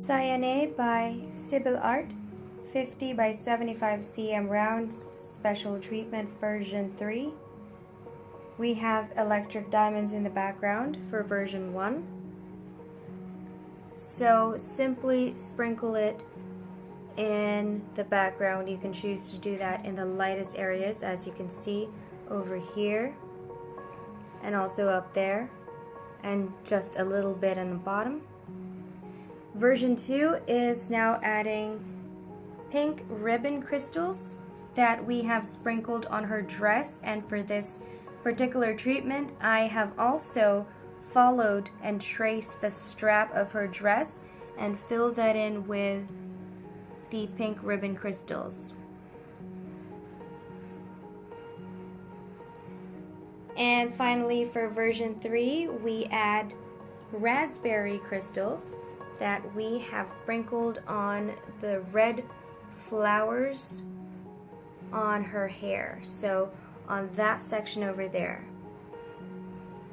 Cyanae by Sybil Art, 50 by 75 cm rounds, special treatment version 3. We have electric diamonds in the background for version 1. So simply sprinkle it in the background. You can choose to do that in the lightest areas, as you can see over here and also up there, and just a little bit on the bottom. Version 2 is now adding pink ribbon crystals that we have sprinkled on her dress, and for this particular treatment I have also followed and traced the strap of her dress and filled that in with the pink ribbon crystals. And finally, for version 3, we add raspberry crystals that we have sprinkled on the red flowers on her hair, so on that section over there.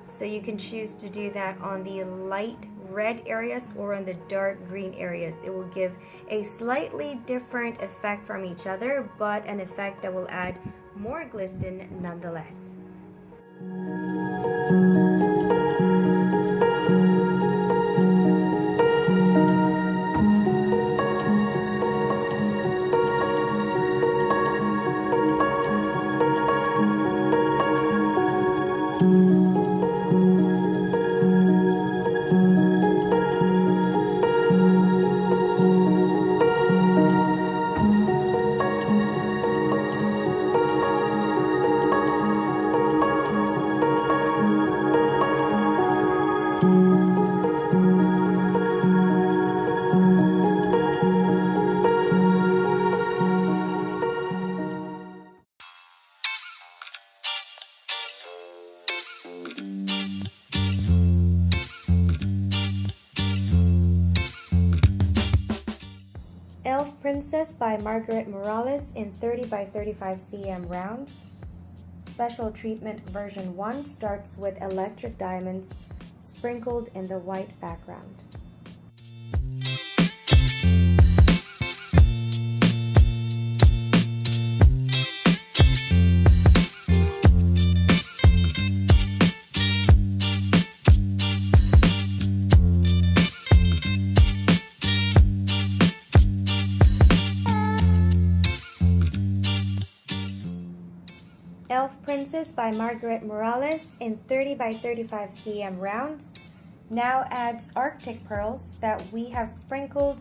So you can choose to do that on the light red areas or on the dark green areas. It will give a slightly different effect from each other, but an effect that will add more glisten nonetheless. Princess by Margaret Morales in 30 by 35 cm rounds. Special treatment version 1 starts with electric diamonds sprinkled in the white background. Princess by Margaret Morales in 30 by 35 cm rounds now adds Arctic pearls that we have sprinkled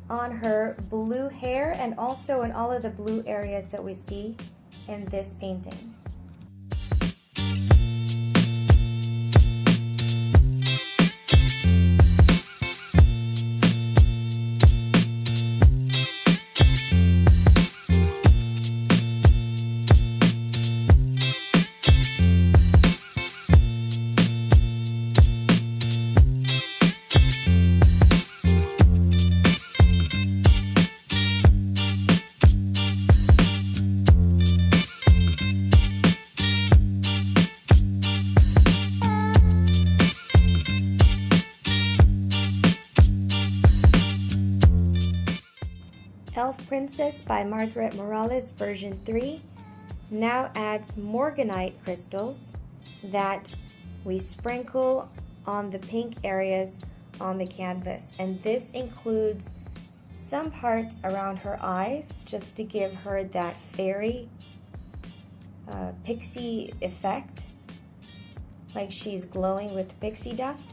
on her blue hair and also in all of the blue areas that we see in this painting. Princess by Margaret Morales version 3 now adds morganite crystals that we sprinkle on the pink areas on the canvas, and this includes some parts around her eyes just to give her that fairy pixie effect, like she's glowing with pixie dust.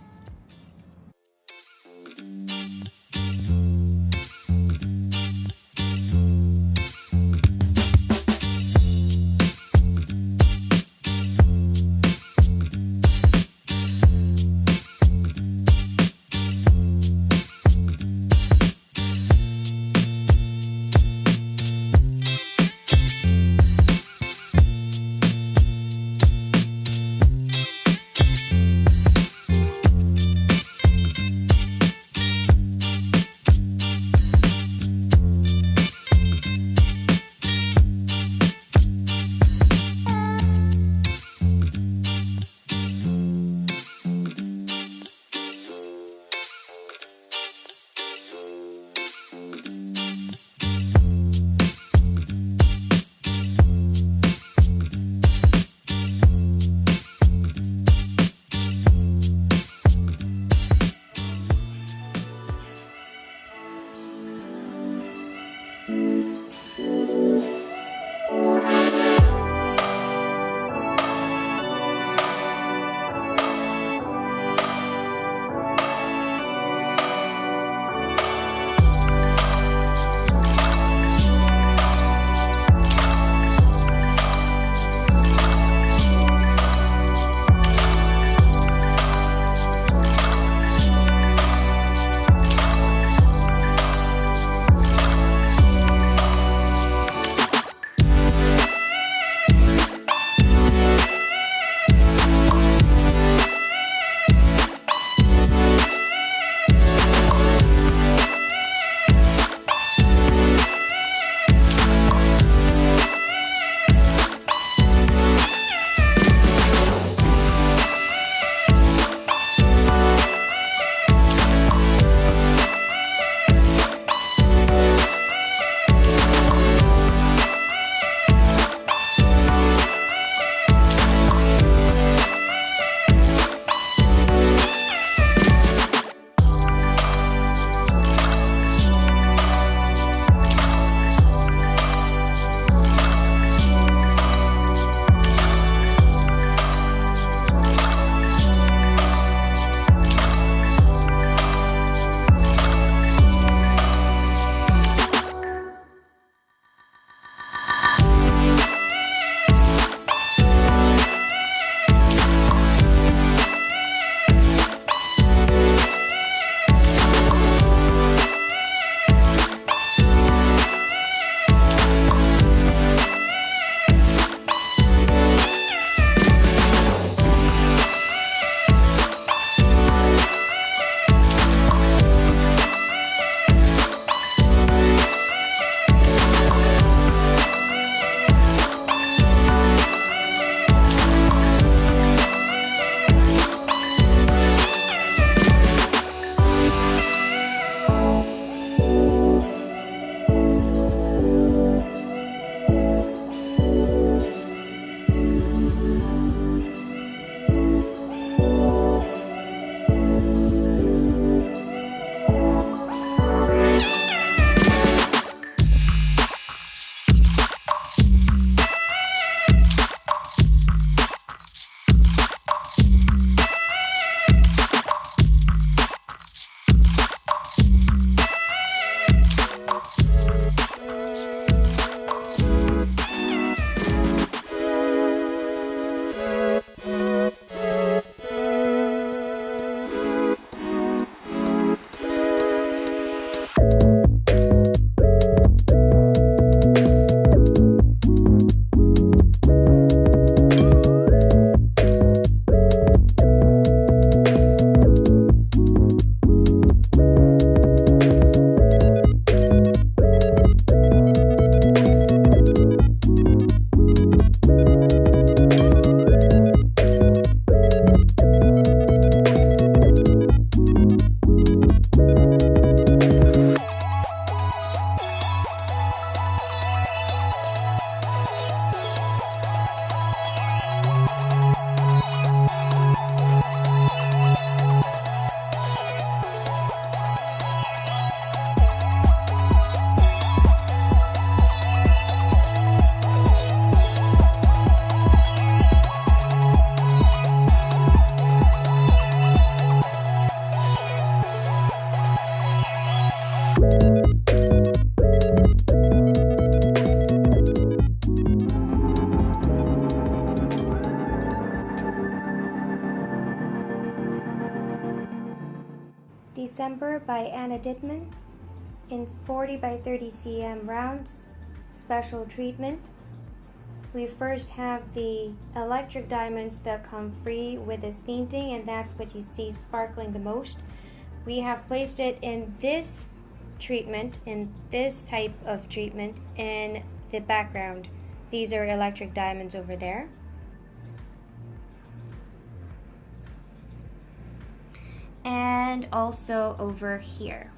December by Anna Dittman in 40 by 30 cm rounds, special treatment. We first have the electric diamonds that come free with this painting, and that's what you see sparkling the most. We have placed it in this treatment, in this type of treatment, in the background. These are electric diamonds over there. And also over here.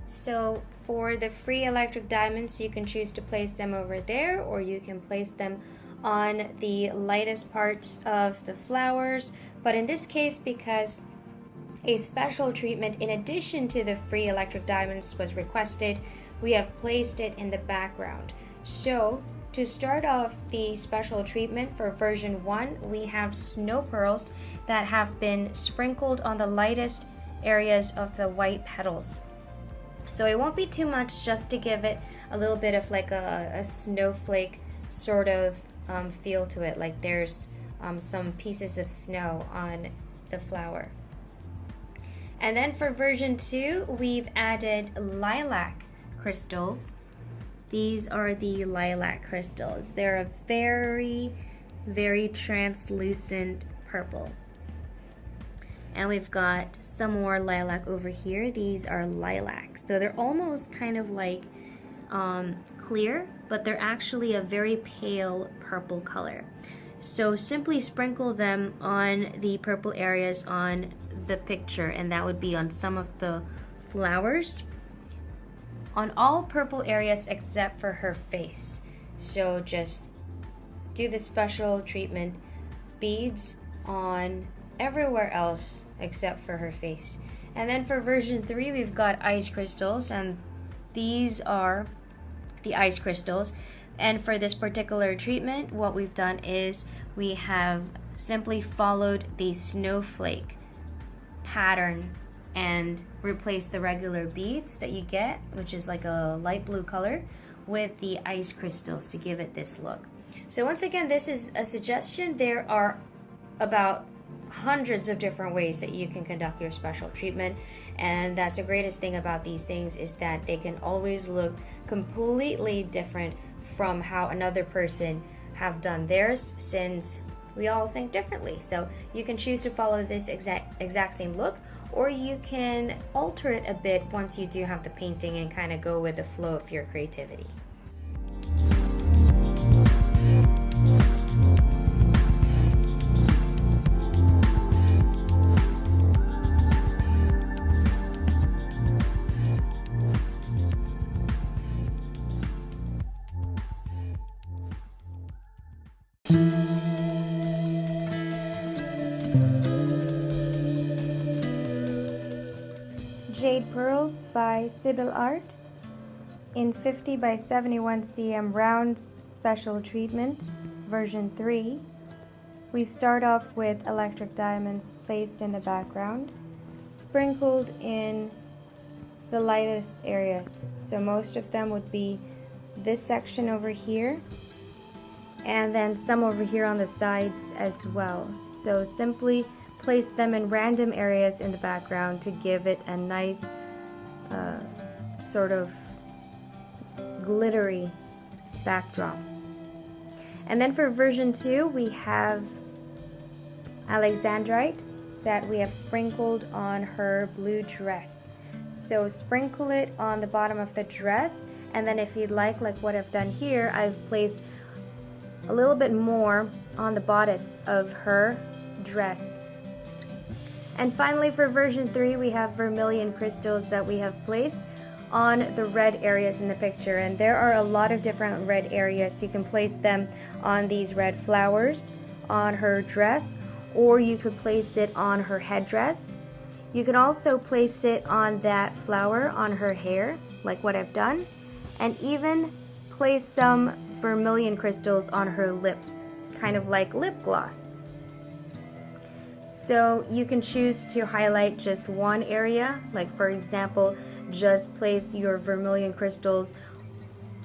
So for the free electric diamonds, you can choose to place them over there, or you can place them on the lightest parts of the flowers. But in this case, because a special treatment in addition to the free electric diamonds was requested, we have placed it in the background. So to start off the special treatment for version 1, we have snow pearls that have been sprinkled on the lightest areas of the white petals. So it won't be too much, just to give it a little bit of like a snowflake sort of feel to it, like there's some pieces of snow on the flower. And then for version 2, we've added lilac crystals. These are the lilac crystals. They're a very, very translucent purple. And we've got some more lilac over here. These are lilacs. So they're almost kind of like clear, but they're actually a very pale purple color. So simply sprinkle them on the purple areas on the picture, and that would be on some of the flowers, on all purple areas except for her face. So just do the special treatment beads on everywhere else except for her face. And then for version 3, we've got ice crystals, and these are the ice crystals. And for this particular treatment, what we've done is we have simply followed the snowflake pattern and replaced the regular beads that you get, which is like a light blue color, with the ice crystals to give it this look. So once again, this is a suggestion. There are about hundreds of different ways that you can conduct your special treatment, and that's the greatest thing about these things, is that they can always look completely different from how another person have done theirs, since we all think differently. So you can choose to follow this exact same look, or you can alter it a bit once you do have the painting and kind of go with the flow of your creativity. Jade Pearls by Sybil Art in 50 by 71 cm rounds, special treatment, version 3. We start off with electric diamonds placed in the background, sprinkled in the lightest areas. So most of them would be this section over here, and then some over here on the sides as well. So simply place them in random areas in the background to give it a nice sort of glittery backdrop. And then for version 2, we have alexandrite that we have sprinkled on her blue dress. So sprinkle it on the bottom of the dress, and then if you'd like what I've done here, I've placed a little bit more on the bodice of her dress. And finally, for version 3, we have vermilion crystals that we have placed on the red areas in the picture. And there are a lot of different red areas. You can place them on these red flowers, on her dress, or you could place it on her headdress. You can also place it on that flower on her hair, like what I've done, and even place some vermilion crystals on her lips, kind of like lip gloss. So you can choose to highlight just one area, like for example, just place your vermilion crystals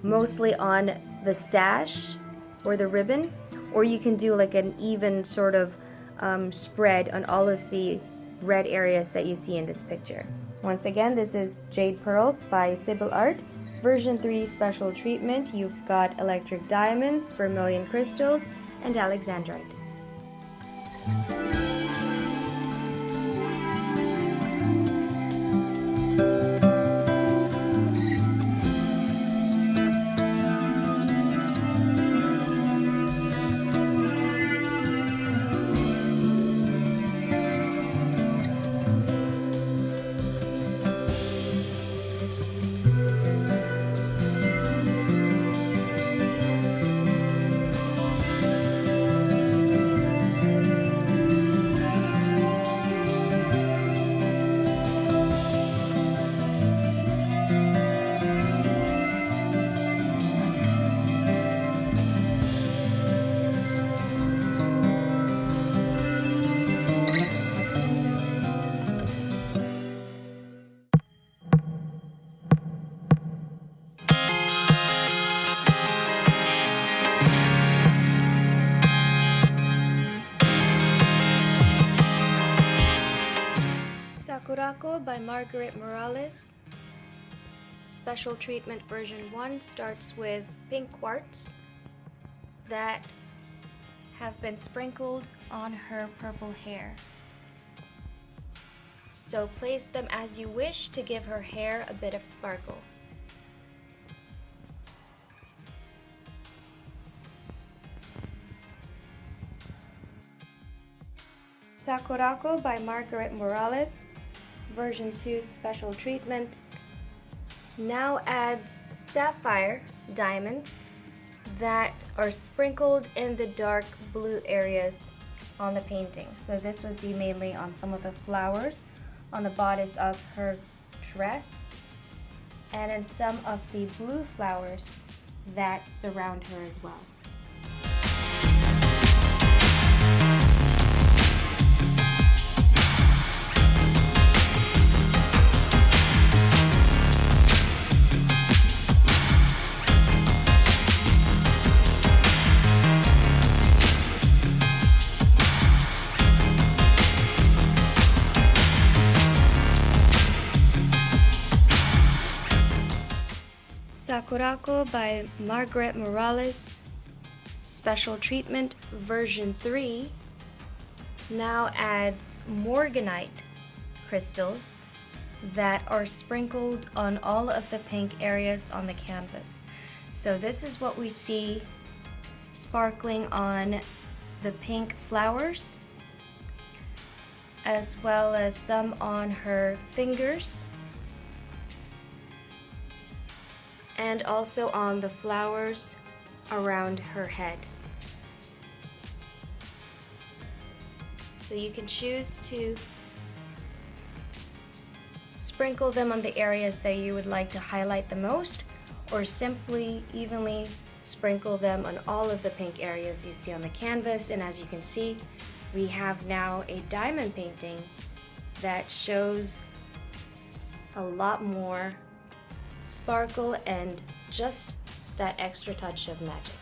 mostly on the sash or the ribbon, or you can do like an even sort of spread on all of the red areas that you see in this picture. Once again, this is Jade Pearls by Sybil Art, version 3 special treatment. You've got electric diamonds, vermilion crystals, and alexandrite. Sakurako by Margaret Morales. Special treatment version 1 starts with pink quartz that have been sprinkled on her purple hair. So place them as you wish to give her hair a bit of sparkle. Sakurako by Margaret Morales, version 2 special treatment, now adds sapphire diamonds that are sprinkled in the dark blue areas on the painting. So this would be mainly on some of the flowers on the bodice of her dress and in some of the blue flowers that surround her as well. Sakurako by Margaret Morales, special treatment version 3, now adds morganite crystals that are sprinkled on all of the pink areas on the canvas. So this is what we see sparkling on the pink flowers, as well as some on her fingers, and also on the flowers around her head. So you can choose to sprinkle them on the areas that you would like to highlight the most, or simply evenly sprinkle them on all of the pink areas you see on the canvas. And as you can see, we have now a diamond painting that shows a lot more sparkle and just that extra touch of magic.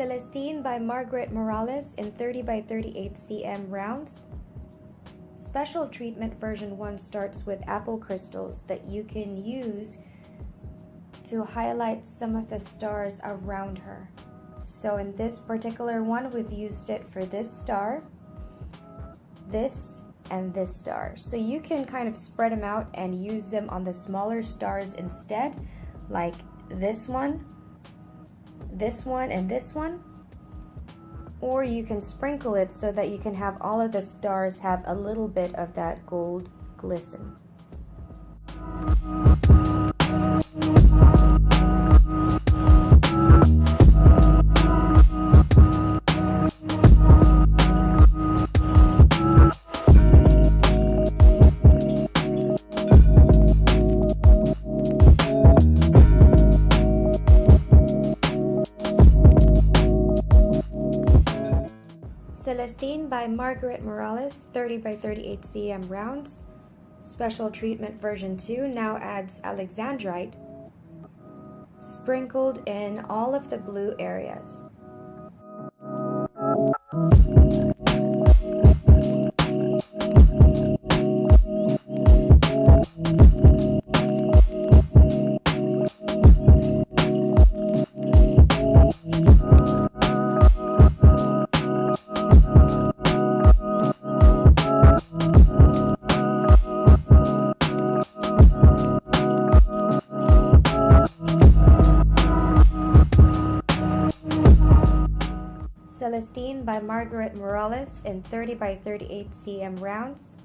Celestine by Margaret Morales in 30 by 38 cm rounds. Special treatment version 1 starts with apple crystals that you can use to highlight some of the stars around her. So in this particular one, we've used it for this star, this, and this star. So you can kind of spread them out and use them on the smaller stars instead, like this one, and this one. Or you can sprinkle it so that you can have all of the stars have a little bit of that gold glisten. Celestine by Margaret Morales, 30 by 38 cm rounds. Special treatment version 2 now adds alexandrite, sprinkled in all of the blue areas. Celestine by Margaret Morales in 30 by 38 cm rounds.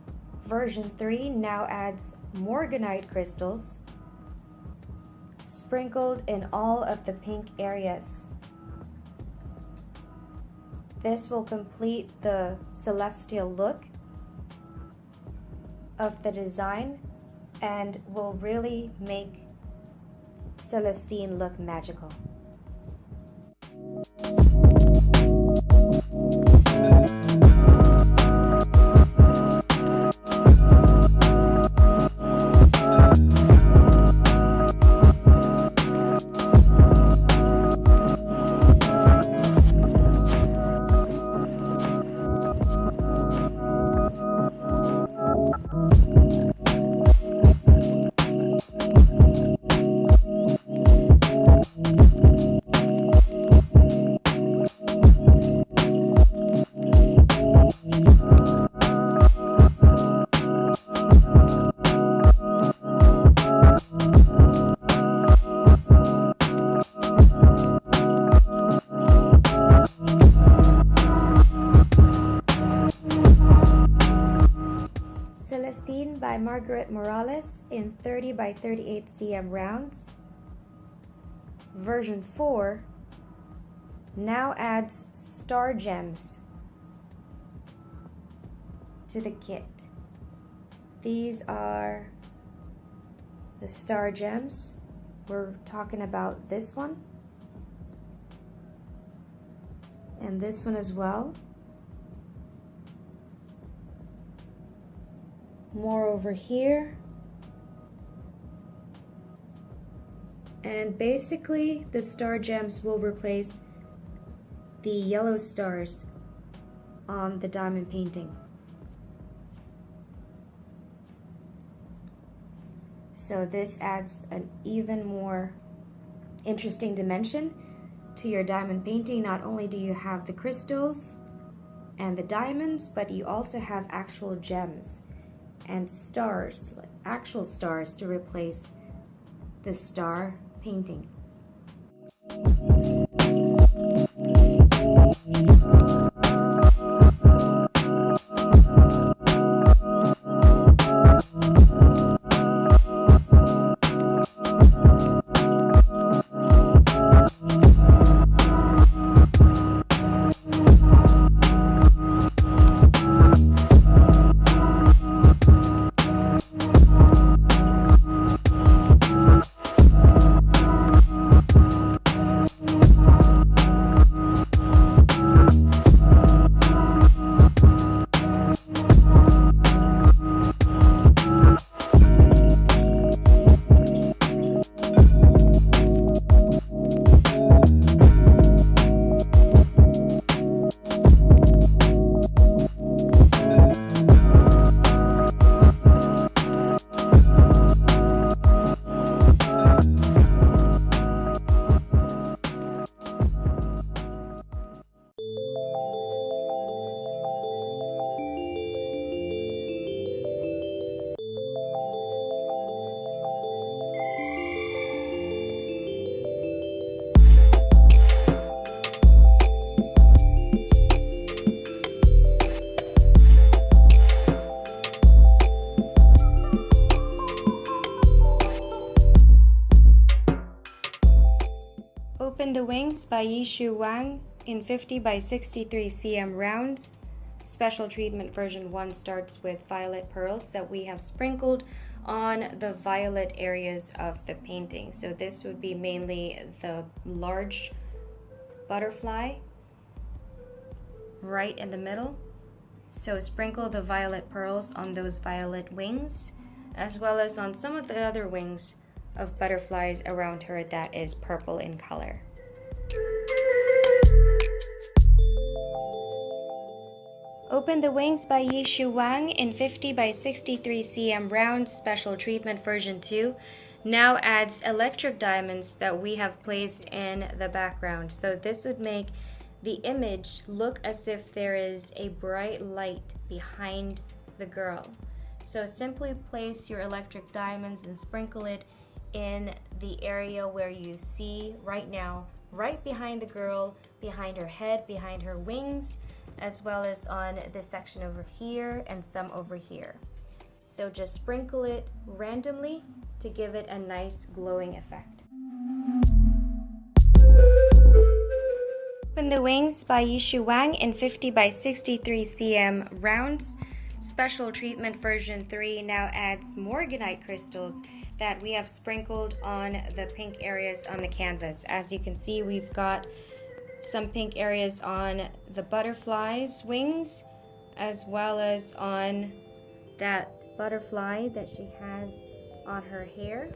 Version 3 now adds morganite crystals, sprinkled in all of the pink areas. This will complete the celestial look of the design and will really make Celestine look magical. Celestine by Margaret Morales in 30 by 38 cm rounds. Version 4 now adds star gems to the kit. These are the star gems. We're talking about this one and this one as well. More over here, and basically the star gems will replace the yellow stars on the diamond painting. So this adds an even more interesting dimension to your diamond painting. Not only do you have the crystals and the diamonds, but you also have actual gems and stars, like actual stars, to replace the star painting. Open the Wings by Yishu Wang in 50 by 63 cm rounds. Special treatment version 1 starts with violet pearls that we have sprinkled on the violet areas of the painting. So this would be mainly the large butterfly right in the middle, So sprinkle the violet pearls on those violet wings, as well as on some of the other wings of butterflies around her that is purple in color. Open the Wings by Yishu Wang in 50 by 63 cm round special treatment version 2 now adds electric diamonds that we have placed in the background. So this would make the image look as if there is a bright light behind the girl. So simply place your electric diamonds and sprinkle it in the area where you see right now, right behind the girl, behind her head, behind her wings, as well as on this section over here and some over here. So just sprinkle it randomly to give it a nice glowing effect. Open the Wings by Yishu Wang in 50 by 63 cm rounds. Special treatment version 3 now adds morganite crystals that we have sprinkled on the pink areas on the canvas. As you can see, we've got some pink areas on the butterfly's wings, as well as on that butterfly that she has on her hair.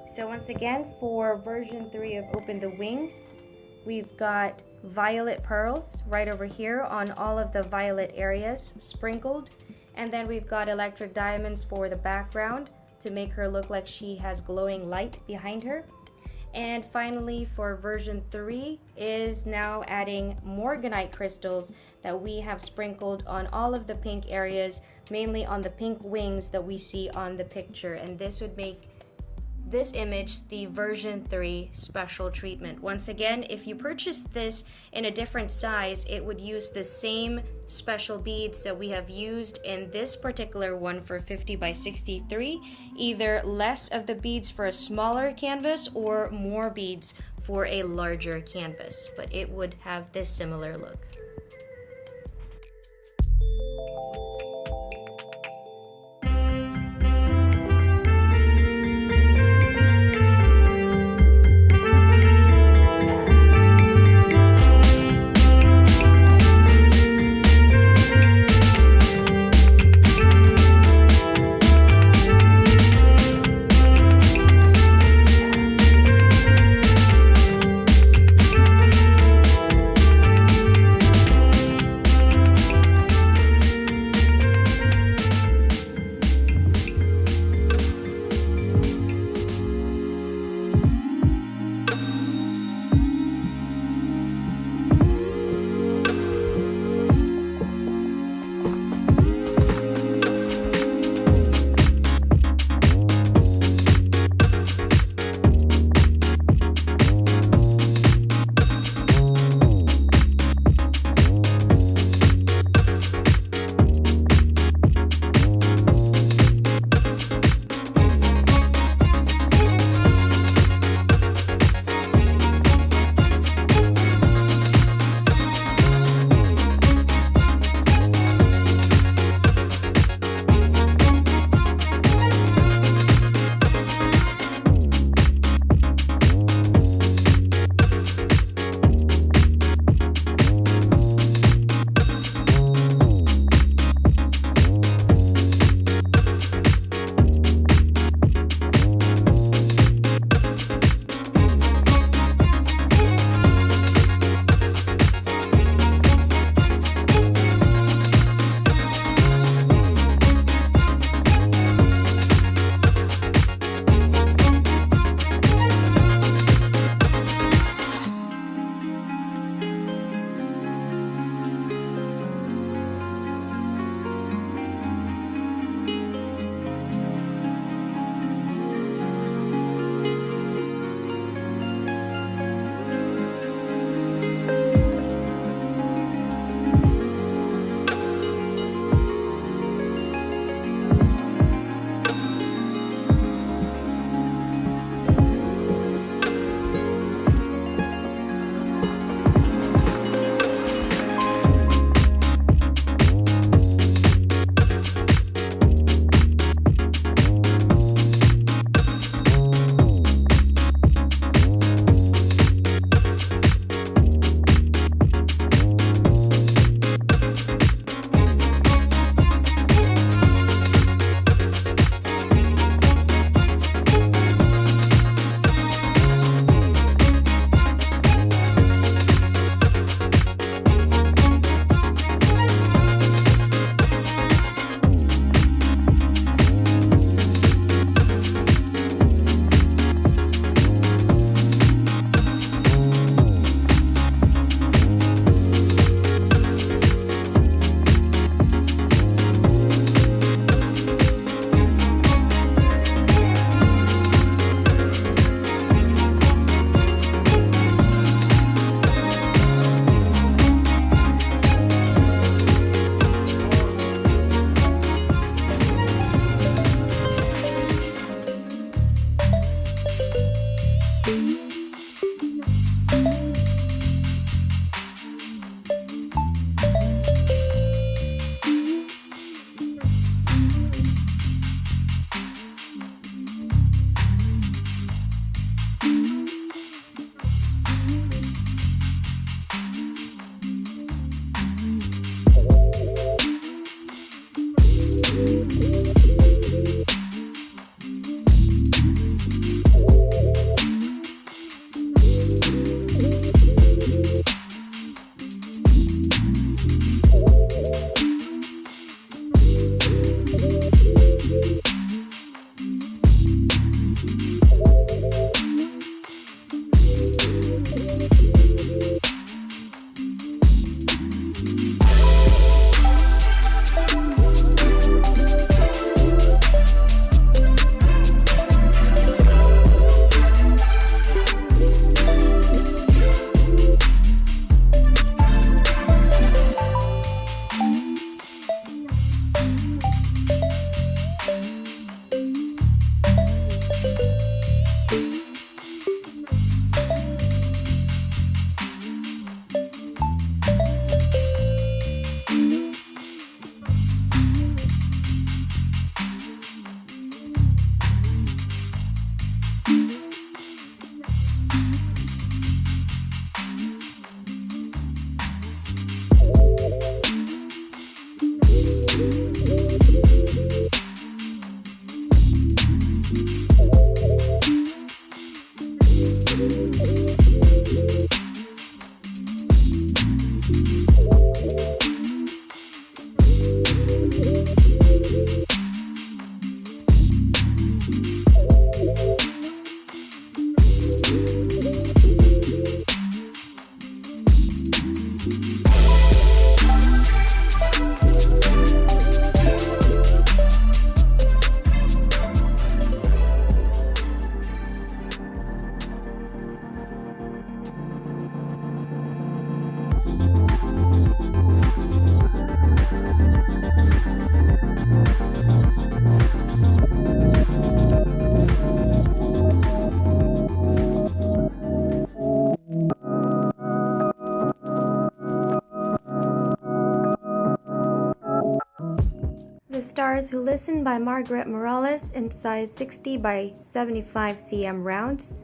So once again, for version 3 of Open the Wings, we've got violet pearls right over here on all of the violet areas sprinkled, and then we've got electric diamonds for the background to make her look like she has glowing light behind her. And finally, for version 3 is now adding morganite crystals that we have sprinkled on all of the pink areas, mainly on the pink wings that we see on the picture. And this would make this image the version 3 special treatment. Once again, if you purchase this in a different size, it would use the same special beads that we have used in this particular one for 50 by 63, either less of the beads for a smaller canvas or more beads for a larger canvas, but it would have this similar look. Stars Who Listen by Margaret Morales in size 60 by 75 cm rounds.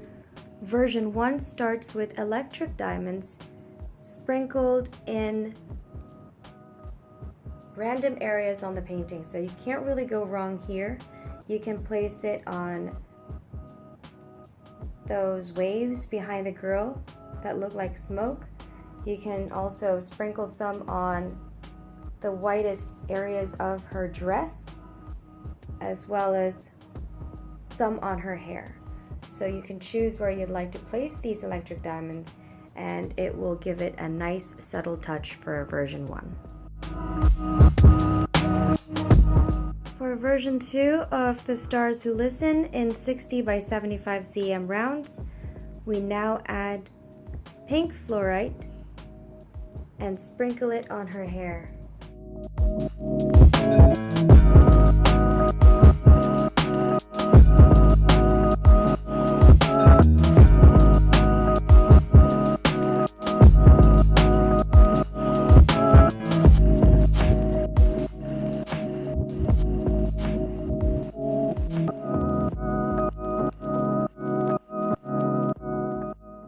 Version 1 starts with electric diamonds sprinkled in random areas on the painting, so you can't really go wrong here. You can place it on those waves behind the girl that look like smoke. You can also sprinkle some on the whitest areas of her dress, as well as some on her hair. So you can choose where you'd like to place these electric diamonds, and it will give it a nice subtle touch for version 1. For version 2 of The Stars Who Listen in 60 by 75 cm rounds, we now add pink fluorite and sprinkle it on her hair.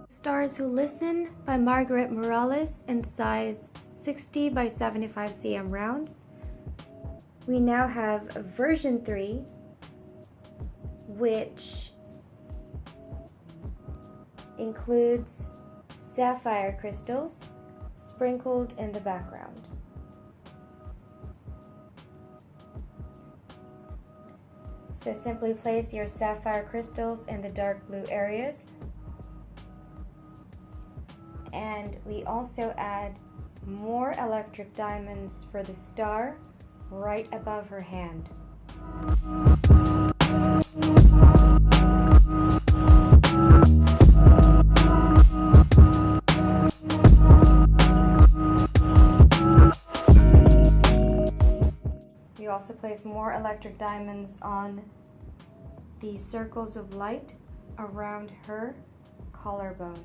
Stars Who Listen by Margaret Morales in size 60 by 75 cm rounds. We now have version 3, which includes sapphire crystals sprinkled in the background. So simply place your sapphire crystals in the dark blue areas. And we also add more electric diamonds for the star right above her hand. We also place more electric diamonds on the circles of light around her collarbone.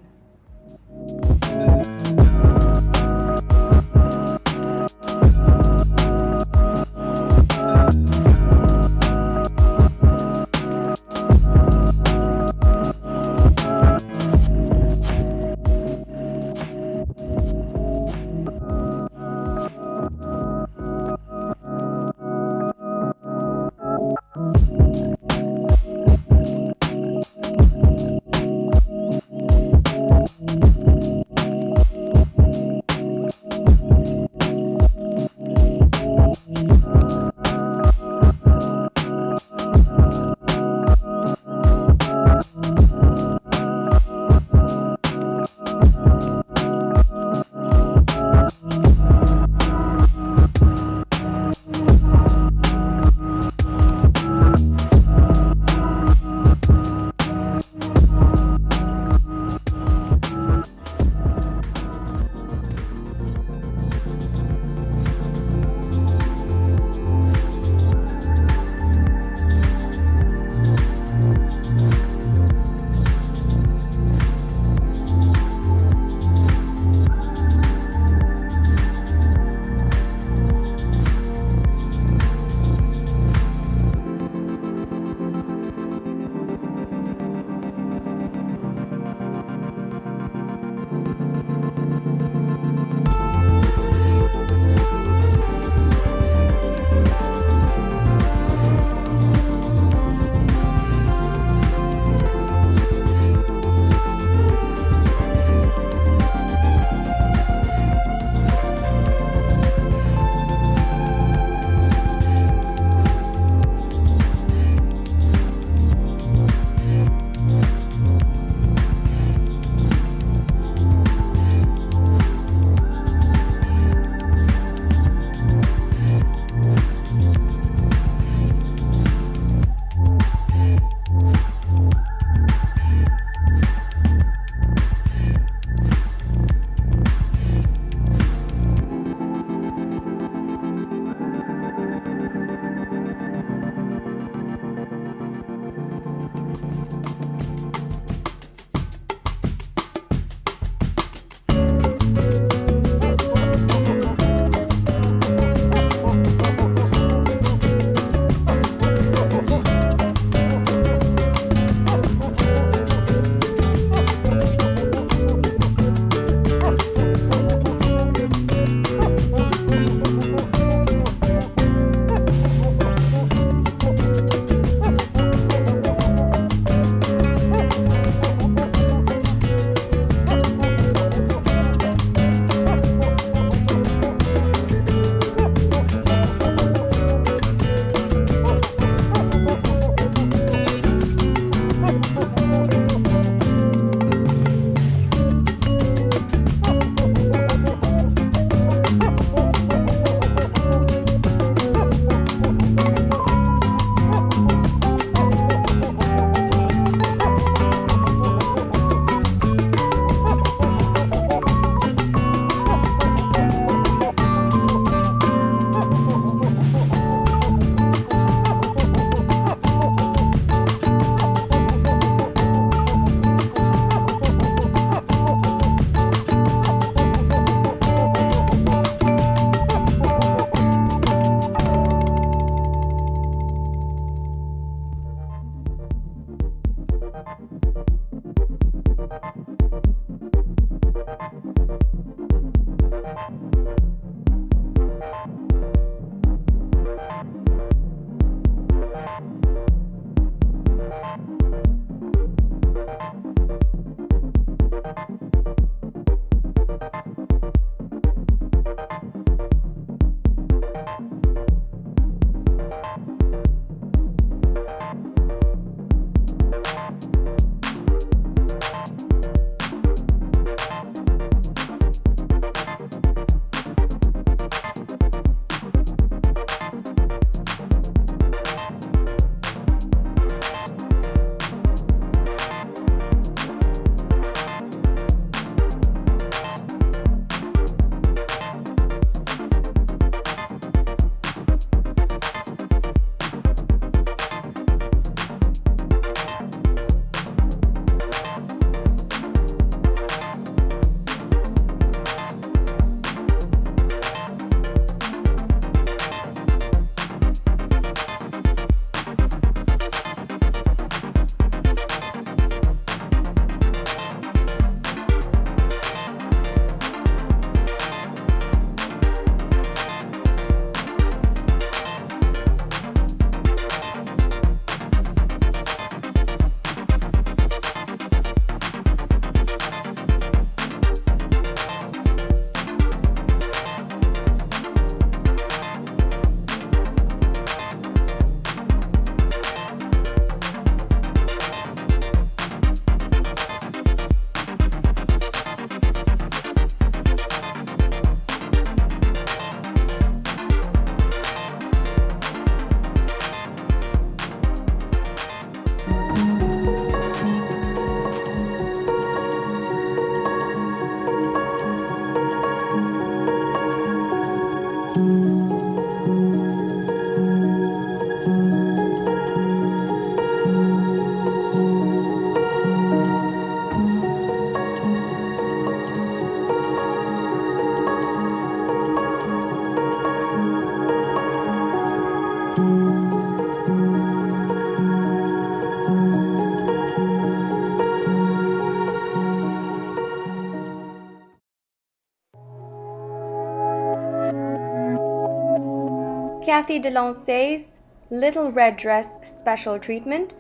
Kathy Delancey's Little Red Dress Special Treatment.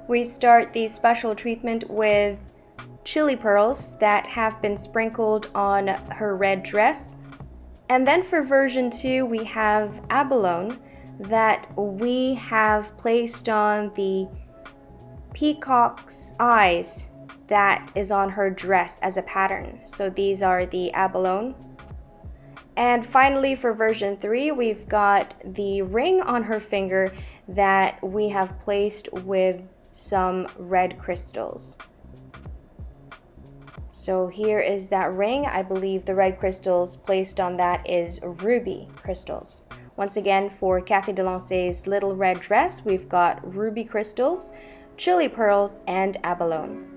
We start the special treatment with chili pearls that have been sprinkled on her red dress. And then for version 2, we have abalone that we have placed on the peacock's eyes that is on her dress as a pattern. So these are the abalone. And finally for version 3, we've got the ring on her finger that we have placed with some red crystals. So here is that ring. I believe the red crystals placed on that is ruby crystals. Once again, for Kathy Delancey's Little Red Dress, we've got ruby crystals, chili pearls, and abalone.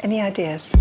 Any ideas?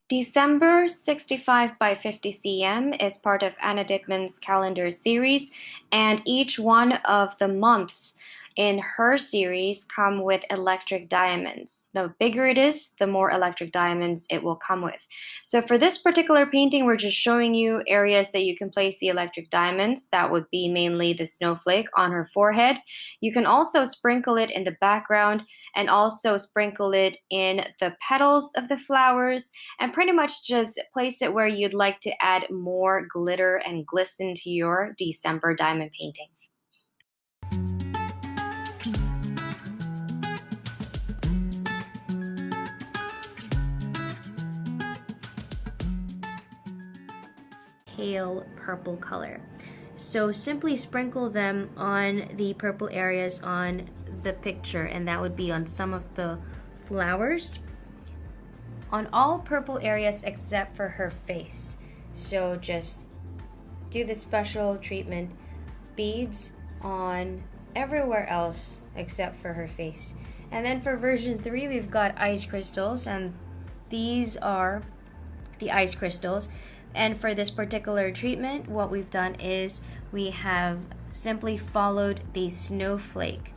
December 65 by 50 cm is part of Anna Dickman's calendar series, and each one of the months in her series come with electric diamonds. The bigger it is, the more electric diamonds it will come with. So for this particular painting, we're just showing you areas that you can place the electric diamonds. That would be mainly the snowflake on her forehead. You can also sprinkle it in the background and also sprinkle it in the petals of the flowers, and pretty much just place it where you'd like to add more glitter and glisten to your December diamond painting. Pale purple color. So simply sprinkle them on the purple areas on the picture, and that would be on some of the flowers, on all purple areas except for her face. So just do the special treatment beads on everywhere else except for her face. And then for version 3, we've got ice crystals, and these are the ice crystals. And for this particular treatment, what we've done is we have simply followed the snowflake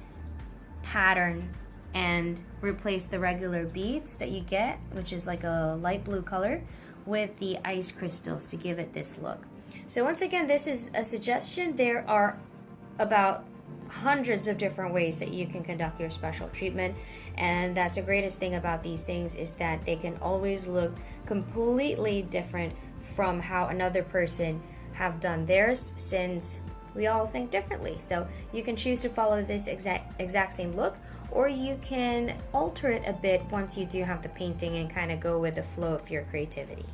pattern and replaced the regular beads that you get, which is like a light blue color, with the ice crystals to give it this look. So once again, this is a suggestion. There are about hundreds of different ways that you can conduct your special treatment, and that's the greatest thing about these things, is that they can always look completely different from how another person have done theirs, since we all think differently. So you can choose to follow this exact same look, or you can alter it a bit once you do have the painting and kind of go with the flow of your creativity.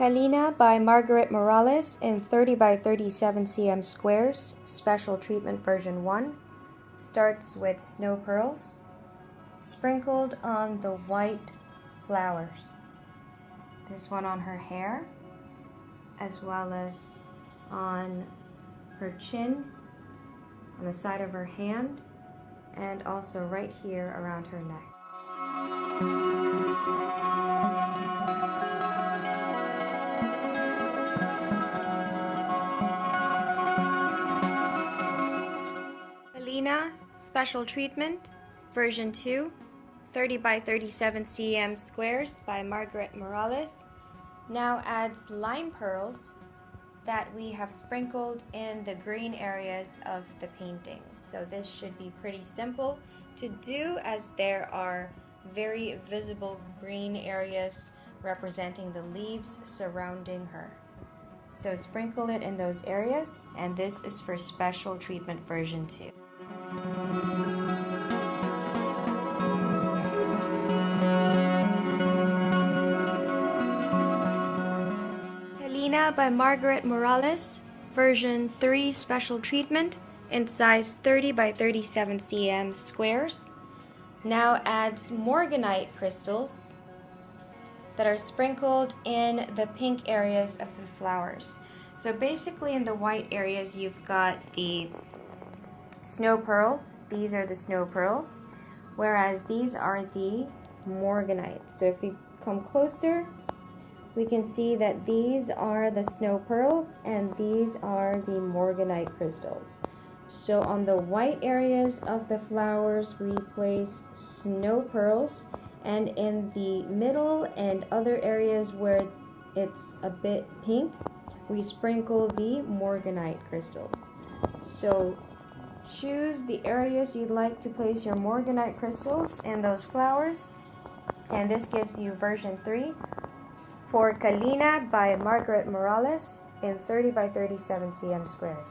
Kalina by Margaret Morales in 30 by 37 cm squares, special treatment version 1. starts with snow pearls sprinkled on the white flowers. This one on her hair, as well as on her chin, on the side of her hand, and also right here around her neck. Kalina Special Treatment, version 2, 30 by 37 cm squares by Margaret Morales, now adds lime pearls that we have sprinkled in the green areas of the painting. So this should be pretty simple to do, as there are very visible green areas representing the leaves surrounding her. So sprinkle it in those areas, and this is for Special Treatment version 2. Kalina by Margaret Morales, version 3 Special Treatment in size 30 by 37 cm squares, now adds morganite crystals that are sprinkled in the pink areas of the flowers. So basically in the white areas you've got the snow pearls. These are the snow pearls, whereas these are the morganite. So if we come closer, we can see that these are the snow pearls and these are the morganite crystals. So on the white areas of the flowers we place snow pearls, and in the middle and other areas where it's a bit pink, we sprinkle the morganite crystals. So choose the areas you'd like to place your morganite crystals in those flowers, and this gives you version 3 for Kalina by Margaret Morales in 30 by 37 cm squares.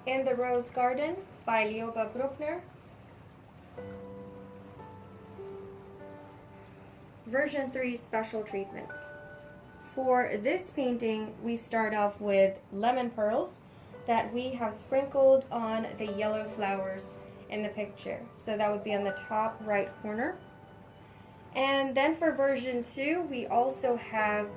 In the Rose Garden by Lioba Bruckner, version 3 Special Treatment. For this painting, we start off with lemon pearls that we have sprinkled on the yellow flowers in the picture. So that would be on the top right corner. And then for version 2, we also have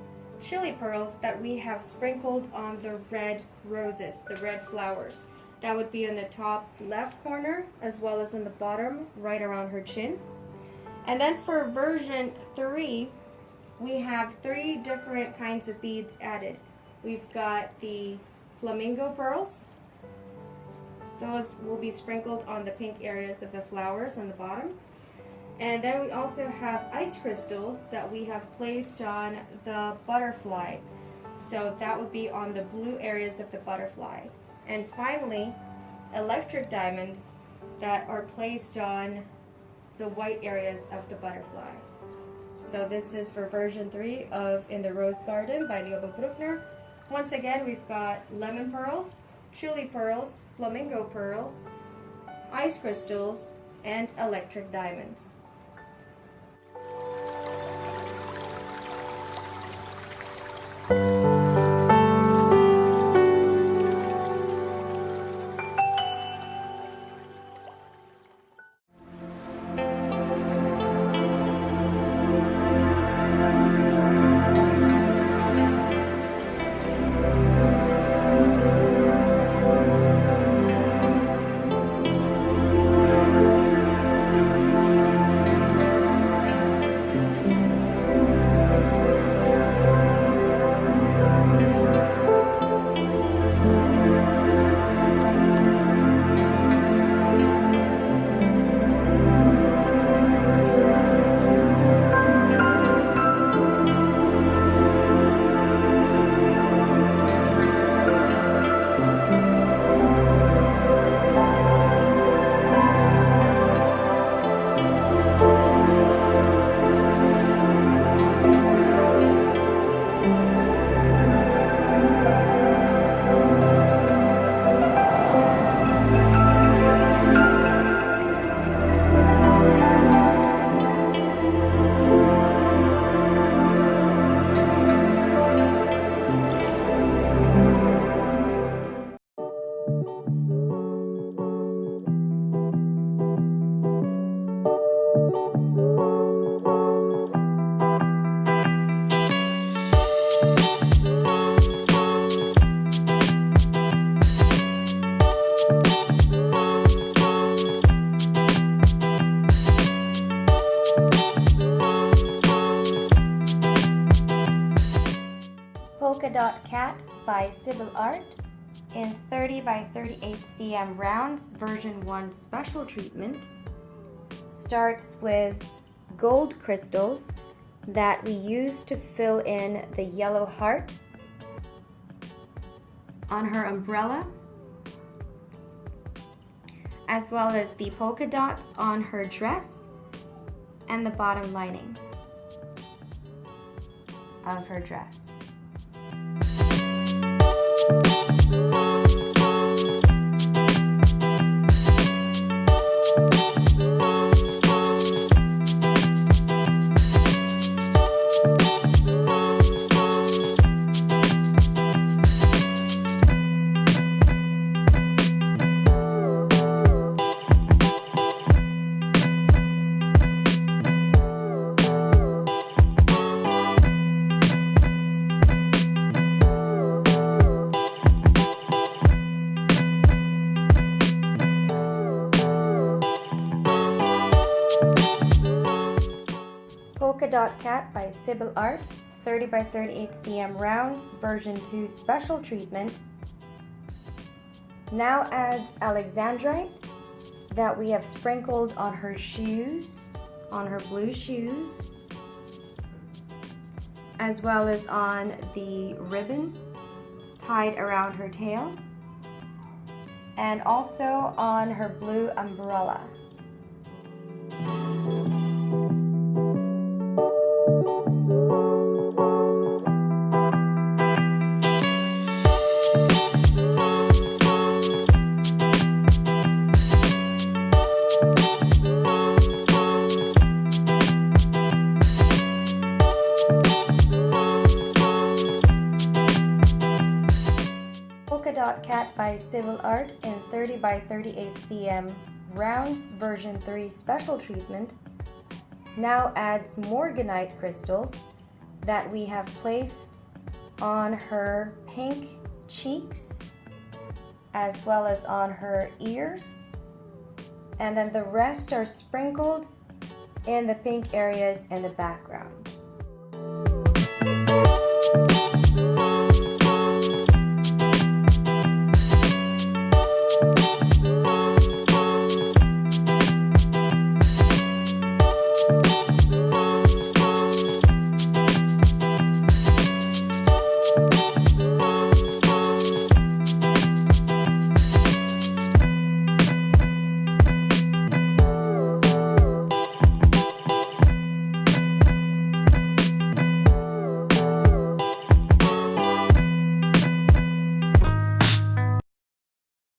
chili pearls that we have sprinkled on the red roses, the red flowers. That would be in the top left corner as well as in the bottom right around her chin. And then for version 3, we have 3 different kinds of beads added. We've got the flamingo pearls. Those will be sprinkled on the pink areas of the flowers on the bottom. And then we also have ice crystals that we have placed on the butterfly. So that would be on the blue areas of the butterfly. And finally, electric diamonds that are placed on the white areas of the butterfly. So this is for version 3 of In the Rose Garden by Lioba Bruckner. Once again, we've got lemon pearls, chili pearls, flamingo pearls, ice crystals, and electric diamonds. Dot Cat by Sybil Art in 30 by 38 cm rounds, version 1 special treatment. Starts with gold crystals that we use to fill in the yellow heart on her umbrella, as well as the polka dots on her dress and the bottom lining of her dress. Polka Dot Cat by Sybil Art, 30 by 38 cm rounds, version 2 special treatment. Now adds alexandrite that we have sprinkled on her shoes, on her blue shoes, as well as on the ribbon tied around her tail, and also on her blue umbrella. Polka Dot Cat by Sybil Art in 30 by 38 cm rounds, version 3 special treatment. Now adds morganite crystals that we have placed on her pink cheeks as well as on her ears, and then the rest are sprinkled in the pink areas in the background.